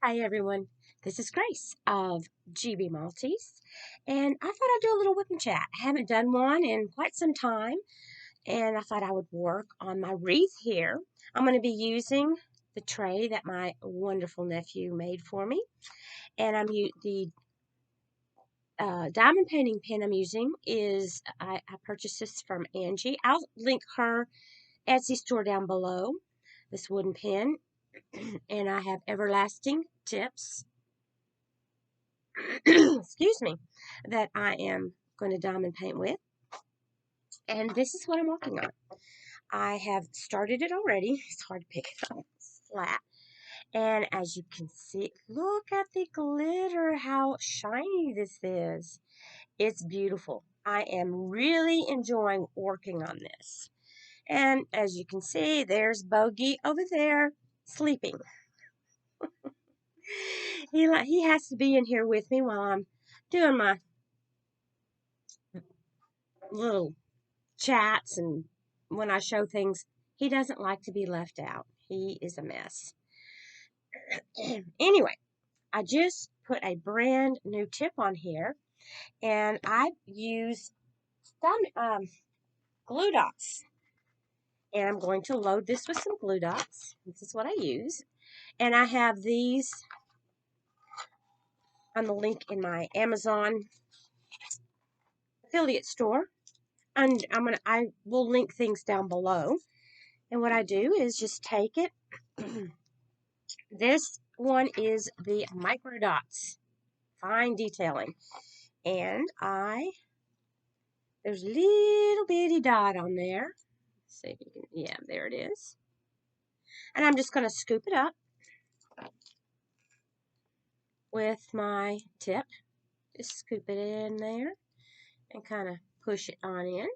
Hi everyone, this is Grace of GB Maltese, and I thought I'd do a little whip and chat. I haven't done one in quite some time, and I thought I would work on my wreath here. I'm going to be using the tray that my wonderful nephew made for me, and the diamond painting pen I'm using is I purchased this from Angie. I'll link her Etsy store down below. This wooden pen, and I have everlasting tips excuse me, that I am going to diamond paint with. And this is what I'm working on. I have started it already. It's hard to pick it up. It's flat. And as you can see, look at the glitter, how shiny this is. It's beautiful. I am really enjoying working on this. And as you can see, there's Bogey over there sleeping. He has to be in here with me while I'm doing my little chats and when I show things, he doesn't like to be left out. He is a mess. Anyway, I just put a brand new tip on here and I use some glue dots. And I'm going to load this with some glue dots. This is what I use. And I have these on the link in my Amazon affiliate store. And I will link things down below. And what I do is just take it. This one is the micro dots, fine detailing. And there's a little bitty dot on there. Let's see if you can, yeah, there it is. And I'm just going to scoop it up with my tip. Just scoop it in there and kind of push it on in.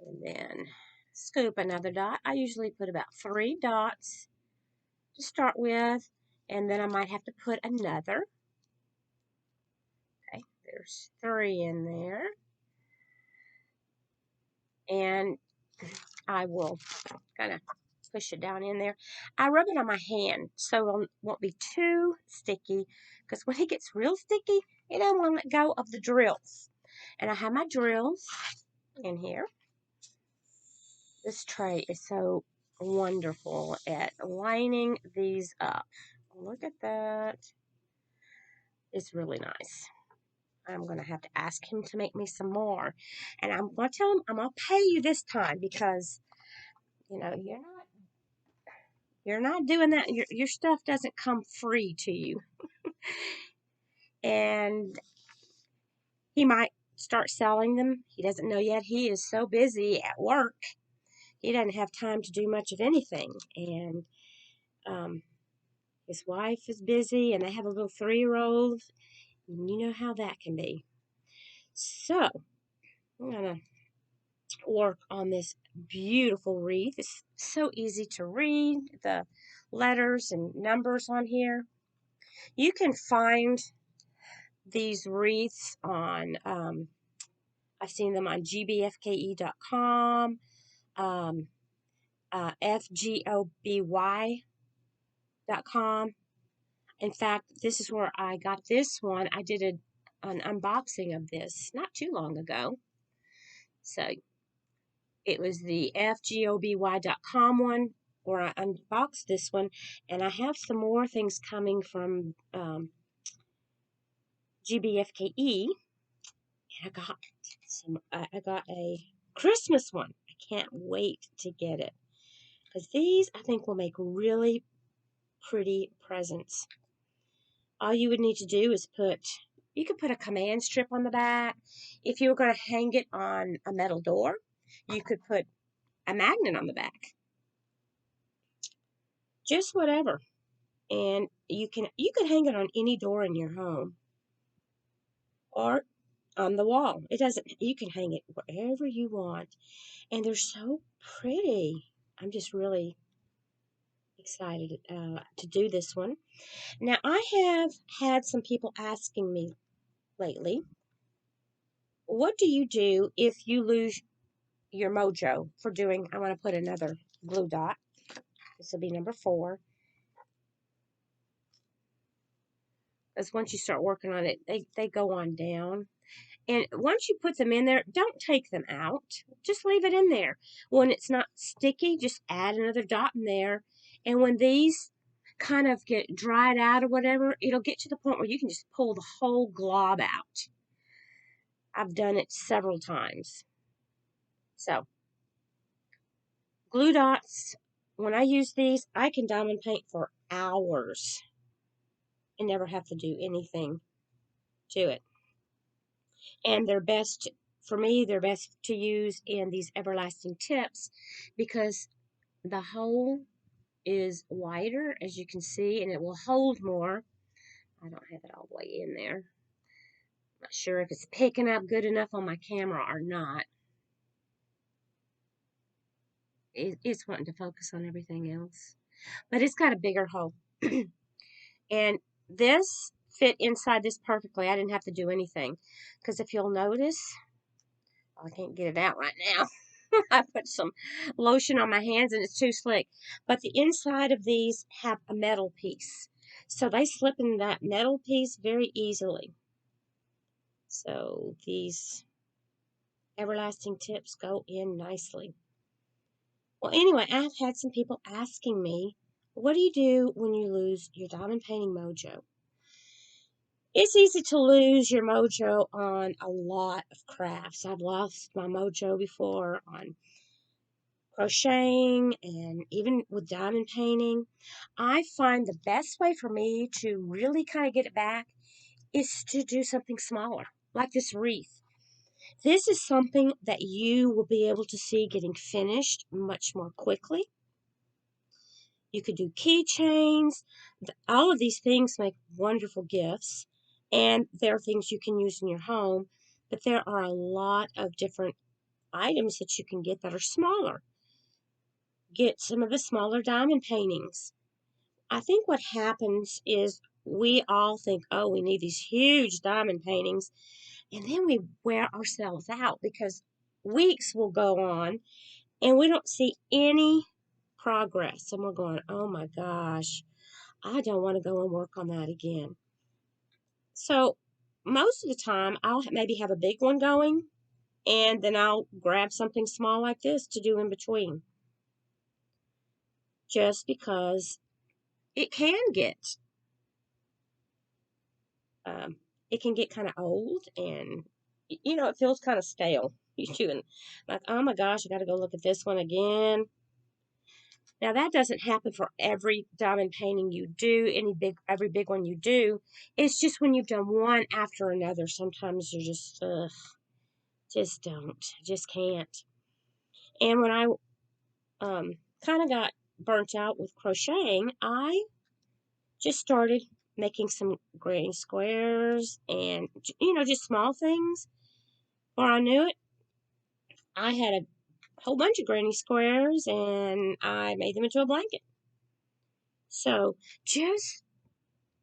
And then scoop another dot. I usually put about 3 dots to start with. And then I might have to put another. Okay, there's 3 in there. And I will kind of push it down in there. I rub it on my hand so it won't be too sticky because when it gets real sticky, it don't want to let go of the drills. And I have my drills in here. This tray is so wonderful at lining these up. Look at that. It's really nice. I'm going to have to ask him to make me some more. And I'm going to tell him I'm going to pay you this time because, you're not doing that. Your stuff doesn't come free to you. And he might start selling them. He doesn't know yet. He is so busy at work. He doesn't have time to do much of anything. And his wife is busy, and they have a little 3-year-old. You know how that can be. So I'm going to work on this beautiful wreath. It's so easy to read the letters and numbers on here. You can find these wreaths on, I've seen them on gbfke.com, fgoby.com. In fact, this is where I got this one. I did an unboxing of this not too long ago. So it was the fgoby.com one where I unboxed this one. And I have some more things coming from GBFKE. And I got a Christmas one. I can't wait to get it. Because these, I think, will make really pretty presents. All you would need to do is you could put a command strip on the back. If you were going to hang it on a metal door, you could put a magnet on the back. Just whatever. And you could hang it on any door in your home or on the wall. You can hang it wherever you want. And they're so pretty. I'm just really excited to do this one. Now, I have had some people asking me lately, what do you do if you lose your Mojo for doing, I want to put another glue dot. This will be number 4. Because once you start working on it, they go on down. And once you put them in there, don't take them out. Just leave it in there. When it's not sticky, just add another dot in there. And when these kind of get dried out or whatever, it'll get to the point where you can just pull the whole glob out. I've done it several times. So, glue dots, when I use these, I can diamond paint for hours and never have to do anything to it. And they're best, for me, they're best to use in these everlasting tips because the hole is wider, as you can see, and it will hold more. I don't have it all the way in there. I'm not sure if it's picking up good enough on my camera or not. It's wanting to focus on everything else. But it's got a bigger hole. And this fit inside this perfectly. I didn't have to do anything. Because if you'll notice, I can't get it out right now. I put some lotion on my hands and it's too slick. But the inside of these have a metal piece. So they slip in that metal piece very easily. So these everlasting tips go in nicely. Well, anyway, I've had some people asking me, what do you do when you lose your diamond painting mojo? It's easy to lose your mojo on a lot of crafts. I've lost my mojo before on crocheting and even with diamond painting. I find the best way for me to really kind of get it back is to do something smaller, like this wreath. This is something that you will be able to see getting finished much more quickly. You could do keychains. All of these things make wonderful gifts, and they're things you can use in your home, but there are a lot of different items that you can get that are smaller. Get some of the smaller diamond paintings. I think what happens is we all think, oh, we need these huge diamond paintings, and then we wear ourselves out because weeks will go on and we don't see any progress. And we're going, oh my gosh, I don't want to go and work on that again. So most of the time, I'll maybe have a big one going, and then I'll grab something small like this to do in between. Just because it can get, um, it can get kind of old, and it feels kind of stale. You doing like, oh my gosh, I got to go look at this one again. Now that doesn't happen for every diamond painting you do, every big one you do. It's just when you've done one after another, sometimes you're just, just don't, just can't. And when I kind of got burnt out with crocheting, I just started making some granny squares and just small things. Before I knew it, I had a whole bunch of granny squares and I made them into a blanket. So just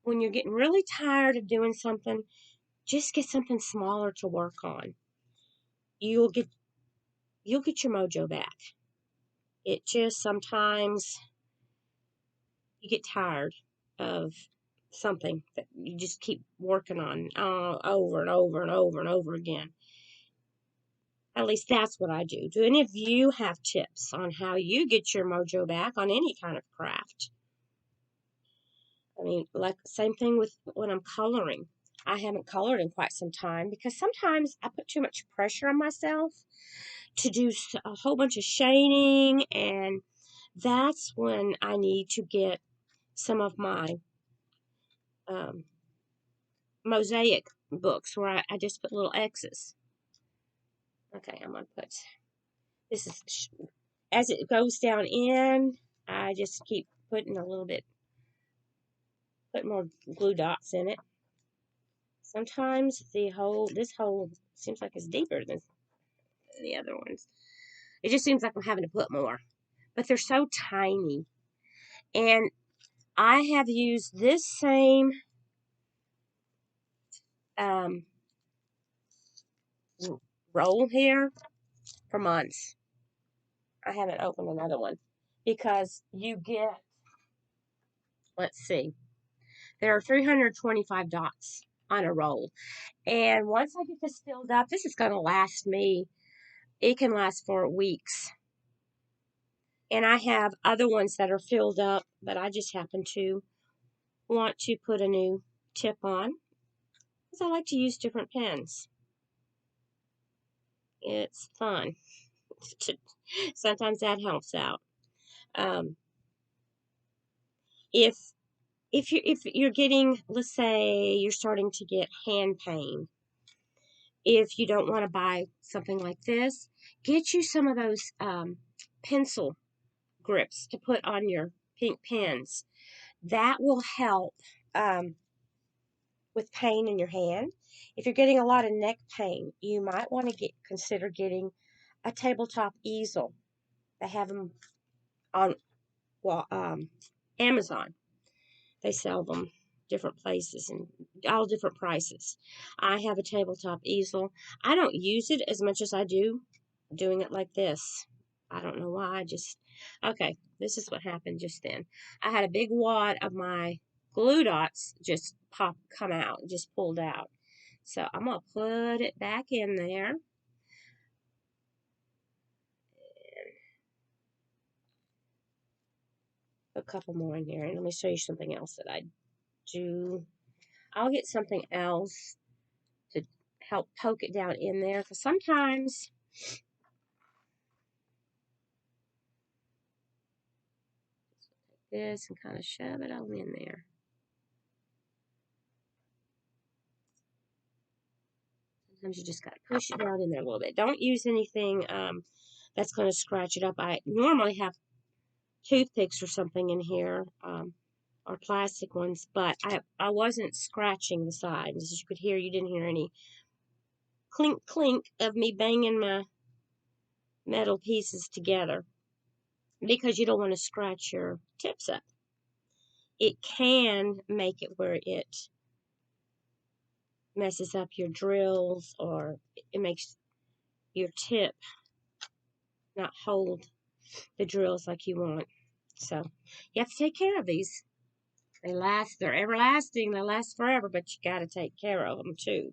when you're getting really tired of doing something, just get something smaller to work on. You'll get your mojo back. It just sometimes you get tired of something that you just keep working on over and over and over and over again. At least that's what I do. Do any of you have tips on how you get your mojo back on any kind of craft? I mean, like same thing with when I'm coloring. I haven't colored in quite some time because sometimes I put too much pressure on myself to do a whole bunch of shading, and that's when I need to get some of my um, mosaic books where I just put little X's. Okay, I'm going to put, this is, as it goes down in, I just keep putting put more glue dots in it. Sometimes this hole seems like it's deeper than the other ones. It just seems like I'm having to put more. But they're so tiny. And I have used this same roll here for months. I haven't opened another one because you get, let's see, There are 325 dots on a roll. And once I get this filled up, this is going to last me, it can last for weeks. And I have other ones that are filled up, but I just happen to want to put a new tip on because I like to use different pens. It's fun. Sometimes that helps out. Um, if if you're getting, let's say you're starting to get hand pain, if you don't want to buy something like this, get you some of those pencil grips to put on your pink pens. That will help um, with pain in your hand. If you're getting a lot of neck pain, you might want to consider getting a tabletop easel. They have them on, well, Amazon. They sell them different places and all different prices. I have a tabletop easel. I don't use it as much as I do doing it like this. I don't know why. Okay, this is what happened just then. I had a big wad of my glue dots just come out, just pulled out. So I'm going to put it back in there. A couple more in there. And let me show you something else that I do. I'll get something else to help poke it down in there, because sometimes this and kind of shove it on in there. Sometimes you just got to push it down in there a little bit. Don't use anything that's going to scratch it up. I normally have toothpicks or something in here, or plastic ones, but I wasn't scratching the sides. As you could hear, you didn't hear any clink clink of me banging my metal pieces together, because you don't want to scratch your tips up. It can make it where it messes up your drills, or it makes your tip not hold the drills like you want. So you have to take care of these. They last, they're everlasting, they last forever, but you got to take care of them too.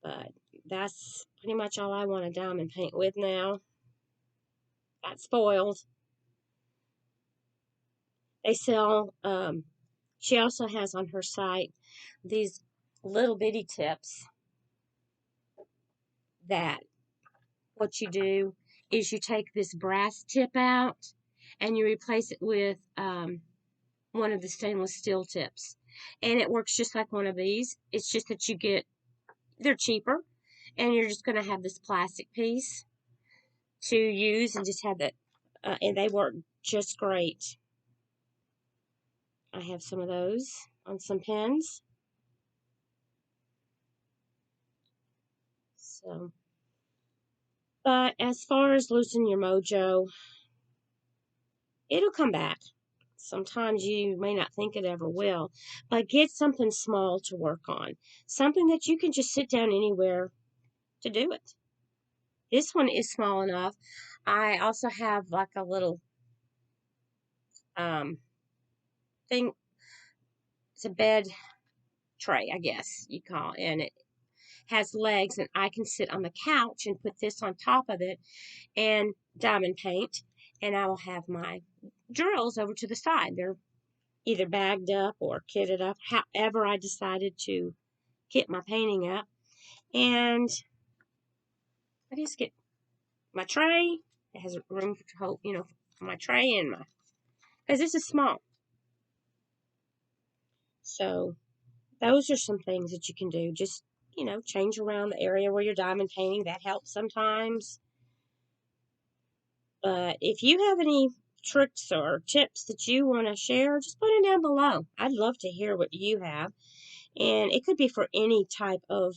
But that's pretty much all I want to diamond paint with now. Got spoiled. They sell, she also has on her site these little bitty tips that what you do is you take this brass tip out and you replace it with one of the stainless steel tips. And it works just like one of these. It's just that they're cheaper, and you're just going to have this plastic piece to use and just have that, and they work just great. I have some of those on some pens. So, but as far as losing your mojo, it'll come back. Sometimes you may not think it ever will, but get something small to work on. Something that you can just sit down anywhere to do it. This one is small enough. I also have like a little thing. It's a bed tray, I guess you call it, and it has legs, and I can sit on the couch and put this on top of it and diamond paint, and I will have my drills over to the side. They're either bagged up or kitted up, however I decided to kit my painting up. And I just get my tray. It has room to hold, for my tray and because this is small. So those are some things that you can do. Just, change around the area where you're diamond painting. That helps sometimes. But if you have any tricks or tips that you want to share, just put them down below. I'd love to hear what you have. And it could be for any type of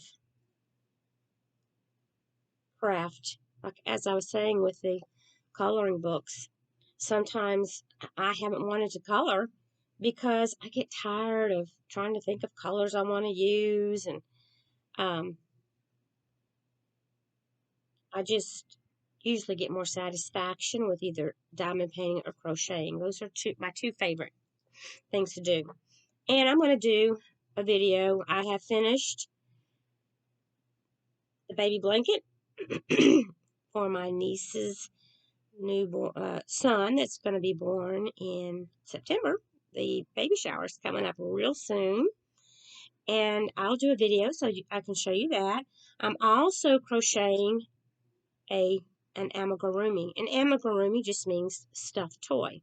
craft. Like as I was saying with the coloring books, sometimes I haven't wanted to color because I get tired of trying to think of colors I want to use, and I just usually get more satisfaction with either diamond painting or crocheting. Those are my two favorite things to do. And I'm going to do a video. I have finished the baby blanket for my niece's newborn son that's going to be born in September. The baby shower is coming up real soon. And I'll do a video so I can show you that. I'm also crocheting an amigurumi. An amigurumi just means stuffed toy.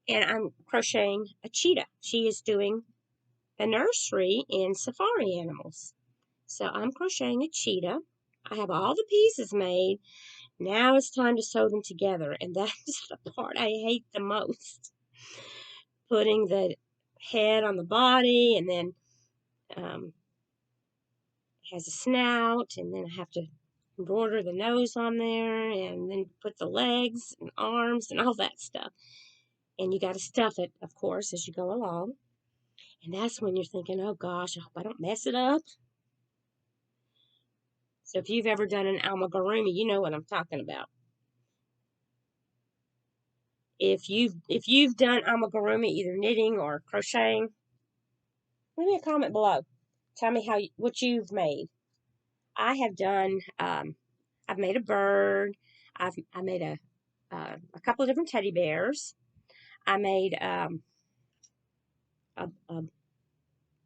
And I'm crocheting a cheetah. She is doing a nursery in safari animals. So I'm crocheting a cheetah. I have all the pieces made. Now it's time to sew them together. And that's the part I hate the most. Putting the head on the body, and then it has a snout, and then I have to embroider the nose on there, and then put the legs and arms and all that stuff. And you got to stuff it, of course, as you go along. And that's when you're thinking, oh gosh, I hope I don't mess it up. So if you've ever done an amigurumi, you know what I'm talking about. If you've done amigurumi, either knitting or crocheting, leave me a comment below. Tell me what you've made. I have done. I've made a bird. I made a couple of different teddy bears. I made a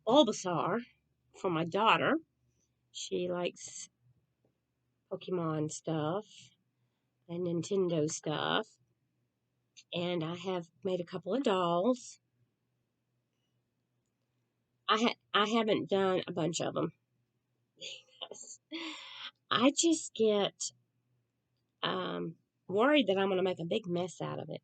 Bulbasaur for my daughter. She likes Pokemon stuff and Nintendo stuff. And I have made a couple of dolls. I haven't done a bunch of them because I just get worried that I'm going to make a big mess out of it.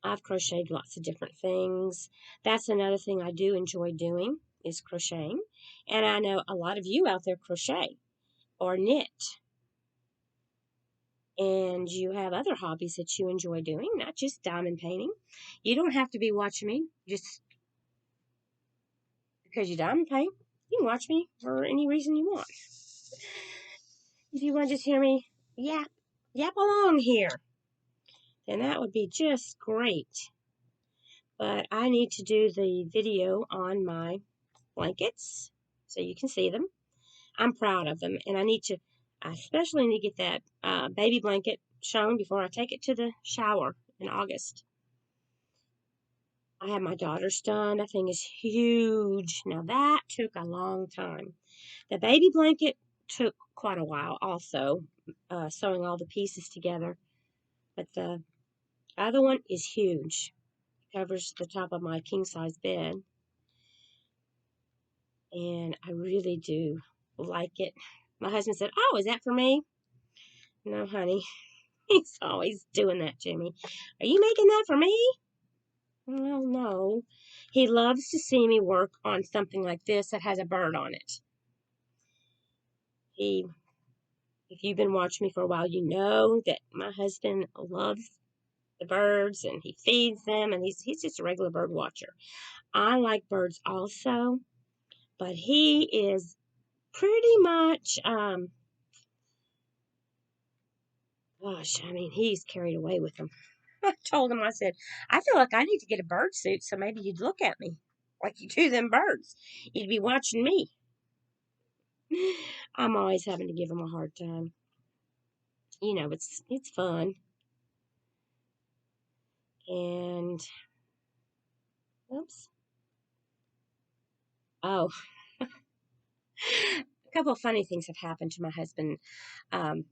I've crocheted lots of different things. That's another thing I do enjoy doing is crocheting. And I know a lot of you out there crochet or knit. And you have other hobbies that you enjoy doing, not just diamond painting. You don't have to be watching me just because you diamond paint. You can watch me for any reason you want. If you want to just hear me yap along here, then that would be just great. But I need to do the video on my blankets so you can see them. I'm proud of them, and I especially need to get that baby blanket shown before I take it to the shower in August. I have my daughter's done. That thing is huge. Now that took a long time. The baby blanket took quite a while also, sewing all the pieces together. But the other one is huge. It covers the top of my king-size bed. And I really do like it. My husband said, "Oh, is that for me?" No, honey. He's always doing that to me. "Are you making that for me?" Well, no. He loves to see me work on something like this that has a bird on it. If you've been watching me for a while, you know that my husband loves the birds and he feeds them, and he's just a regular bird watcher. I like birds also, but he is pretty much, gosh, I mean, he's carried away with them. I told him, I said, "I feel like I need to get a bird suit so maybe you'd look at me like you do them birds. You'd be watching me." I'm always having to give him a hard time. You know, it's fun. And, oops. Oh, a couple of funny things have happened to my husband. Um,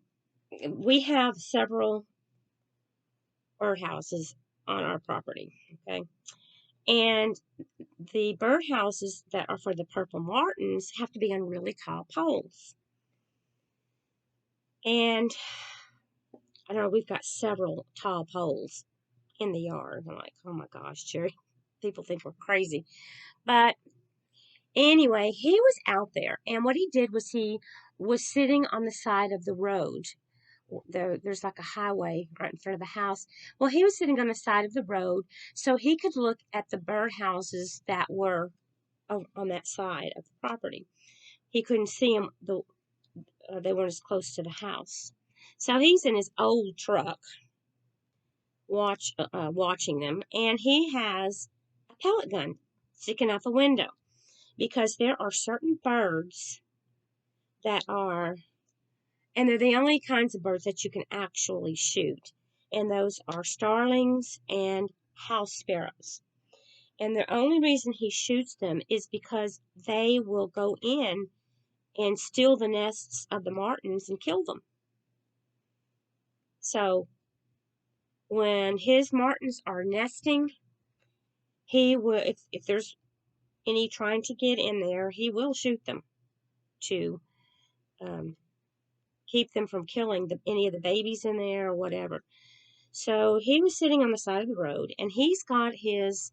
we have several birdhouses on our property, okay? And the birdhouses that are for the purple martins have to be on really tall poles. And I know we've got several tall poles in the yard. I'm like, oh my gosh, Jerry, people think we're crazy. But anyway, he was out there, and what he did was he was sitting on the side of the road. There's like a highway right in front of the house. Well, he was sitting on the side of the road so he could look at the birdhouses that were on that side of the property. He couldn't see them; they weren't as close to the house. So he's in his old truck watching them, and he has pellet gun sticking out the window because there are certain birds that are, and they're the only kinds of birds that you can actually shoot, and those are starlings and house sparrows. And the only reason he shoots them is because they will go in and steal the nests of the martins and kill them. So when his martins are nesting, he will, if there's any trying to get in there, he will shoot them to um, keep them from killing any of the babies in there or whatever. So he was sitting on the side of the road, and he's got his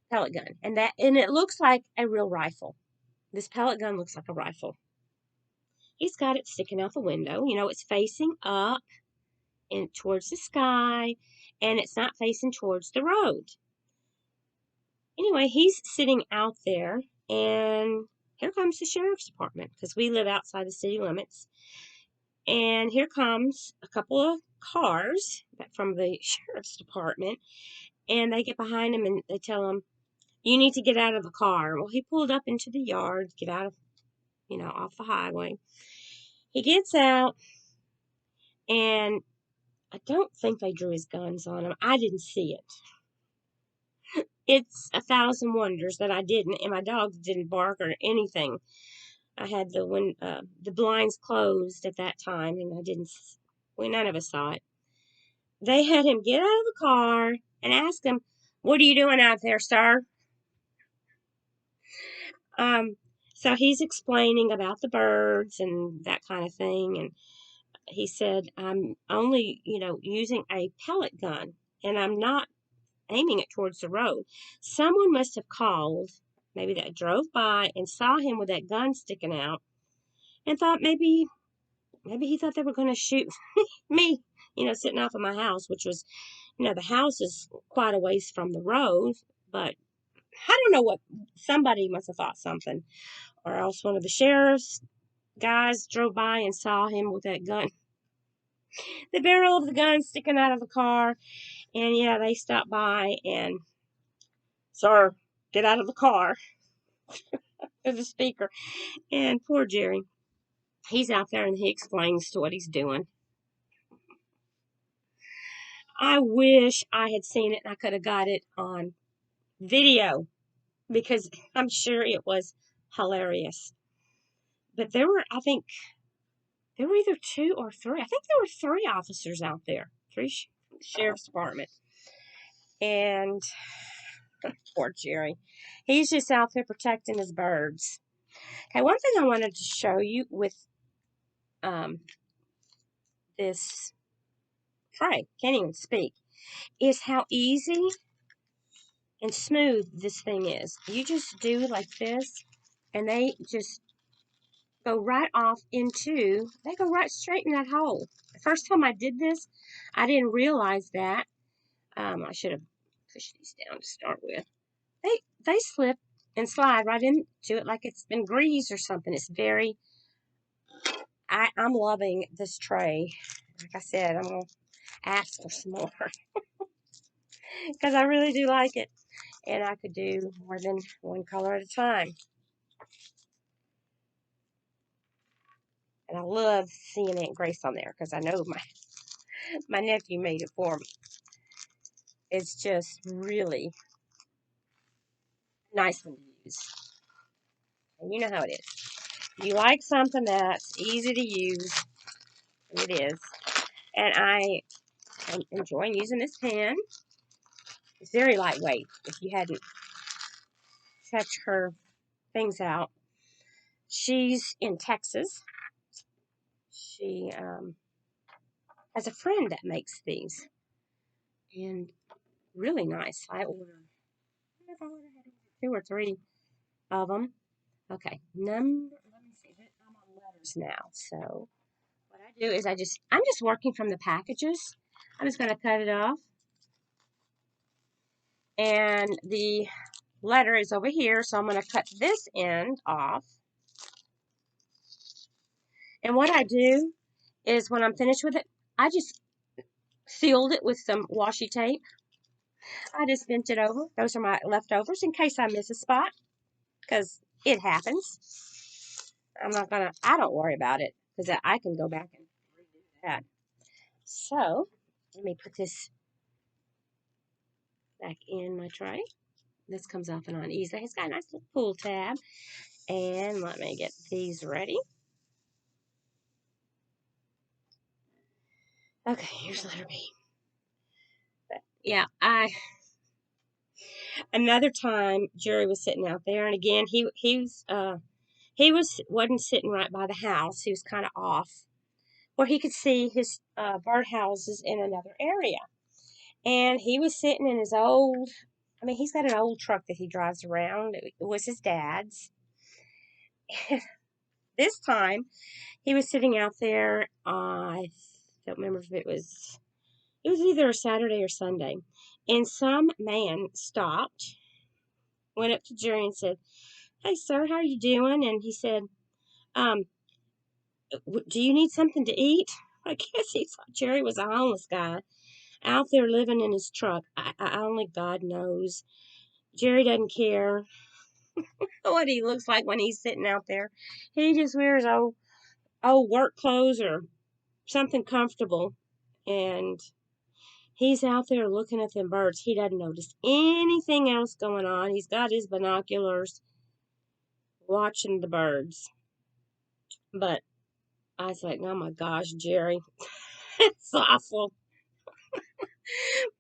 pellet gun, and it looks like a real rifle. This pellet gun looks like a rifle. He's got it sticking out the window. You know, it's facing up and towards the sky, and it's not facing towards the road. Anyway, he's sitting out there, and here comes the sheriff's department because we live outside the city limits. And here comes a couple of cars from the sheriff's department, and they get behind him and they tell him, "You need to get out of the car." Well, he pulled up into the yard, get out of, off the highway. He gets out, and I don't think they drew his guns on him. I didn't see it. It's 1,000 wonders that I didn't, and my dogs didn't bark or anything. I had the blinds closed at that time, and none of us saw it. They had him get out of the car and ask him, "What are you doing out there, sir?" Um, so he's explaining about the birds and that kind of thing, and he said, "I'm only, using a pellet gun, and I'm not aiming it towards the road. Someone must have called, maybe that drove by and saw him with that gun sticking out, and thought maybe he thought they were going to shoot me, sitting off of my house, which was, the house is quite a ways from the road, but I don't know what, somebody must have thought something, or else one of the sheriff's guys drove by and saw him with that gun, the barrel of the gun sticking out of the car, and yeah, they stopped by and, "Sir, get out of the car." There's a speaker, and poor Jerry, he's out there and he explains to what he's doing. I wish I had seen it and I could have got it on video because I'm sure it was hilarious. But I think, there were either two or three. I think there were three officers out there, three sheriff's department. And poor Jerry, he's just out there protecting his birds. Okay, one thing I wanted to show you with um, this tray, can't even speak, is how easy and smooth this thing is. You just do like this, and they just they go right straight in that hole. The first time I did this, I didn't realize that. I should have pushed these down to start with. They slip and slide right into it like it's been greased or something. I'm loving this tray. Like I said, I'm going to ask for some more because I really do like it. And I could do more than one color at a time. And I love seeing Aunt Grace on there because I know my nephew made it for me. It's just really nice one to use. And you know how it is. You like something that's easy to use, it is. And I am enjoying using this pen. It's very lightweight. If you hadn't checked her things out, she's in Texas. She has a friend that makes these, and really nice. I ordered two or three of them. Okay, let me see. I'm on letters now, so what I do is I'm just working from the packages. I'm just going to cut it off, and the letter is over here, so I'm going to cut this end off. And what I do is when I'm finished with it, I just sealed it with some washi tape, I just bent it over. Those are my leftovers in case I miss a spot, because it happens. I don't worry about it, because I can go back and redo that. So, let me put this back in my tray. This comes off and on easily. It's got a nice little pull tab. And let me get these ready. Okay, here's letter B. But yeah, another time Jerry was sitting out there, and again wasn't sitting right by the house. He was kind of off where he could see his bird houses in another area. And he was sitting in his he's got an old truck that he drives around. It was his dad's. This time, he was sitting out there. I don't remember if it was either a Saturday or Sunday. And some man stopped, went up to Jerry and said, "Hey, sir, how are you doing?" And he said, um, "Do you need something to eat?" I guess he thought Jerry was a homeless guy out there living in his truck. Only God knows. Jerry doesn't care what he looks like when he's sitting out there. He just wears old work clothes or something comfortable, and he's out there looking at them birds. He doesn't notice anything else going on. He's got his binoculars watching the birds. But I was like, oh my gosh, Jerry, it's awful.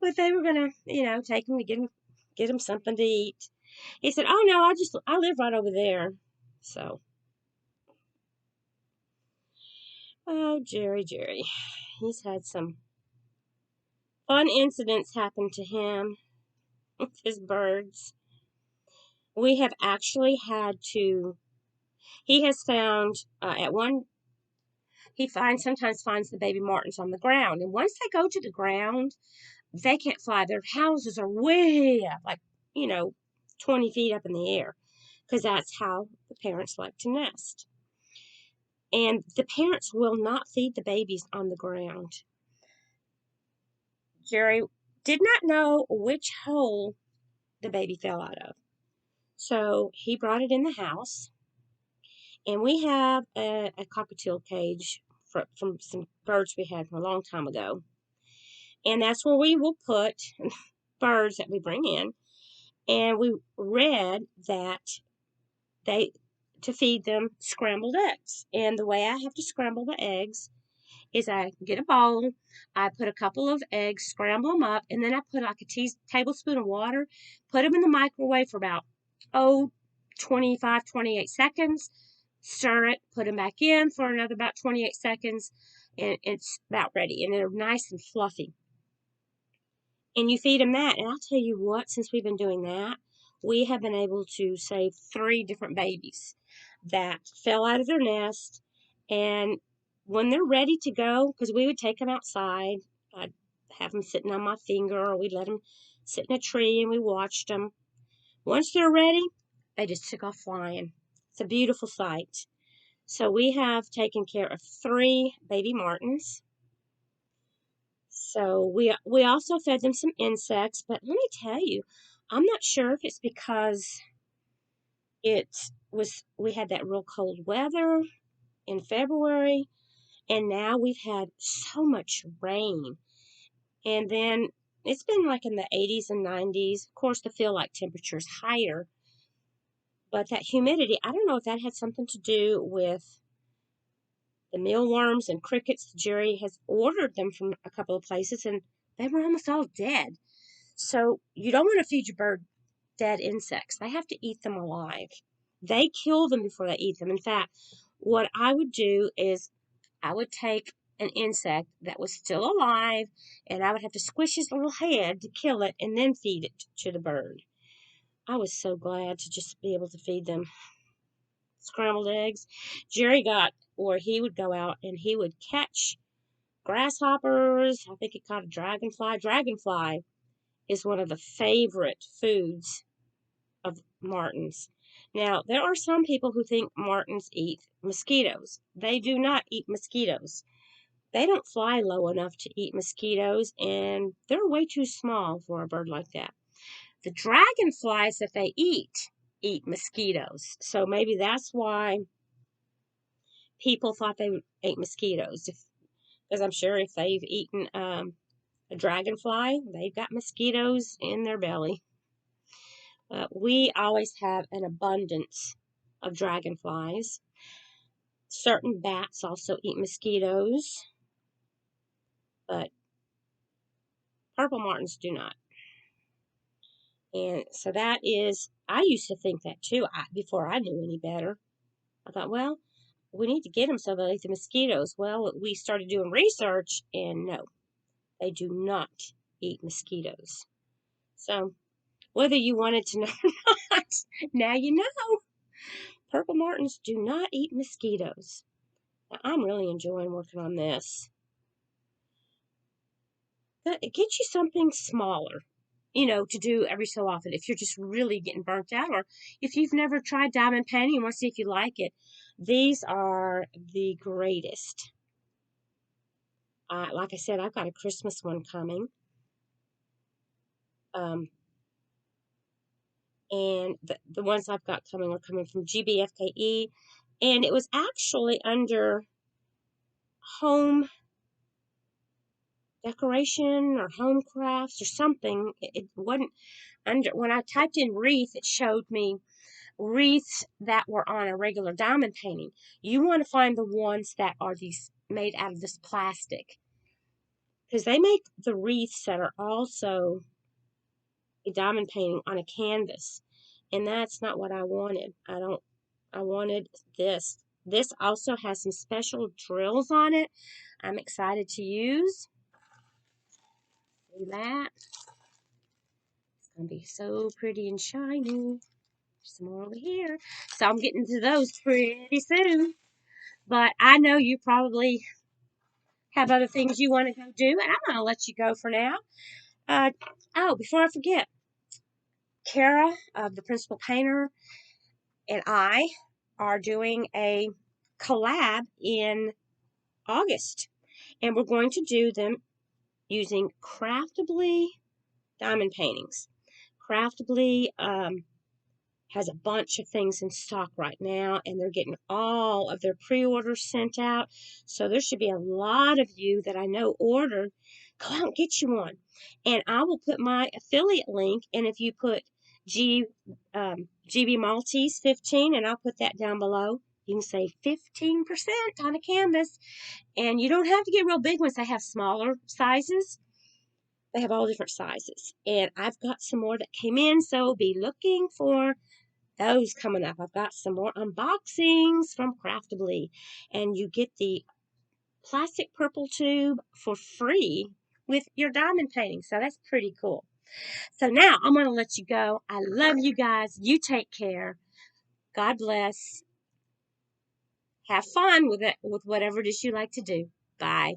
But they were gonna, take him to get him something to eat. He said, "Oh no, I live right over there." So, oh Jerry, he's had some fun incidents happen to him with his birds. We have actually had to. He has found at one. Sometimes finds the baby martins on the ground, and once they go to the ground, they can't fly. Their houses are way up, like you know, 20 feet up in the air, because that's how the parents like to nest. And the parents will not feed the babies on the ground. Jerry did not know which hole the baby fell out of. So he brought it in the house, and we have a cockatiel cage from some birds we had from a long time ago. And that's where we will put birds that we bring in. And we read that they to feed them scrambled eggs. And the way I have to scramble the eggs is I get a bowl, I put a couple of eggs, scramble them up, and then I put like a tablespoon of water, put them in the microwave for about, 25, 28 seconds, stir it, put them back in for another about 28 seconds, and it's about ready. And they're nice and fluffy. And you feed them that. And I'll tell you what, since we've been doing that, we have been able to save 3 different babies that fell out of their nest. And when they're ready to go, because we would take them outside, I'd have them sitting on my finger, or we'd let them sit in a tree and we watched them. Once they're ready, they just took off flying. It's a beautiful sight. So we have taken care of 3 baby martins. So we also fed them some insects, but let me tell you, I'm not sure if it's because we had that real cold weather in February, and now we've had so much rain. And then it's been like in the 80s and 90s. Of course, the feel like temperature is higher, but that humidity, I don't know if that had something to do with the mealworms and crickets. Jerry has ordered them from a couple of places, and they were almost all dead. So you don't want to feed your bird dead insects. They have to eat them alive. They kill them before they eat them. In fact, what I would do is I would take an insect that was still alive, and I would have to squish his little head to kill it and then feed it to the bird. I was so glad to just be able to feed them scrambled eggs. Jerry got where he would go out and he would catch grasshoppers. I think he caught a dragonfly. Dragonfly is one of the favorite foods of martins. Now, there are some people who think martins eat mosquitoes. They do not eat mosquitoes. They don't fly low enough to eat mosquitoes, and they're way too small for a bird like that. The dragonflies that they eat mosquitoes. So maybe that's why people thought they ate mosquitoes. Because I'm sure if they've eaten a dragonfly, they've got mosquitoes in their belly. We always have an abundance of dragonflies. Certain bats also eat mosquitoes, but purple martins do not. And so that is, I used to think that too before I knew any better. I thought, well, we need to get them so they'll eat the mosquitoes. Well, we started doing research, and no, they do not eat mosquitoes. So whether you wanted to know or not, now you know. Purple martins do not eat mosquitoes. Now, I'm really enjoying working on this. Get you something smaller, to do every so often if you're just really getting burnt out, or if you've never tried diamond painting and want to see if you like it. These are the greatest. Like I said, I've got a Christmas one coming. Um, and the ones I've got coming are coming from GBFKE. And it was actually under home decoration or home crafts or something. It wasn't under, when I typed in wreath, it showed me wreaths that were on a regular diamond painting. You want to find the ones that are these made out of this plastic, because they make the wreaths that are also a diamond painting on a canvas, and that's not what I wanted. I wanted this. This also has some special drills on it I'm excited to use. See that? It's going to be so pretty and shiny. Some more over here. So I'm getting to those pretty soon. But I know you probably have other things you want to go do, and I'm going to let you go for now. Before I forget, Kara, the principal painter, and I are doing a collab in August, and we're going to do them using Craftably diamond paintings. Craftably has a bunch of things in stock right now, and they're getting all of their pre-orders sent out. So there should be a lot of you that I know ordered. Go out and get you one. And I will put my affiliate link, and if you put GB Maltese 15, and I'll put that down below, you can save 15% on a canvas. And you don't have to get real big ones. They have smaller sizes. They have all different sizes. And I've got some more that came in, so be looking for those coming up. I've got some more unboxings from Craftably, and you get the plastic purple tube for free with your diamond painting. So that's pretty cool. So now I'm going to let you go. I love you guys. You take care. God bless. Have fun with it, with whatever it is you like to do. Bye.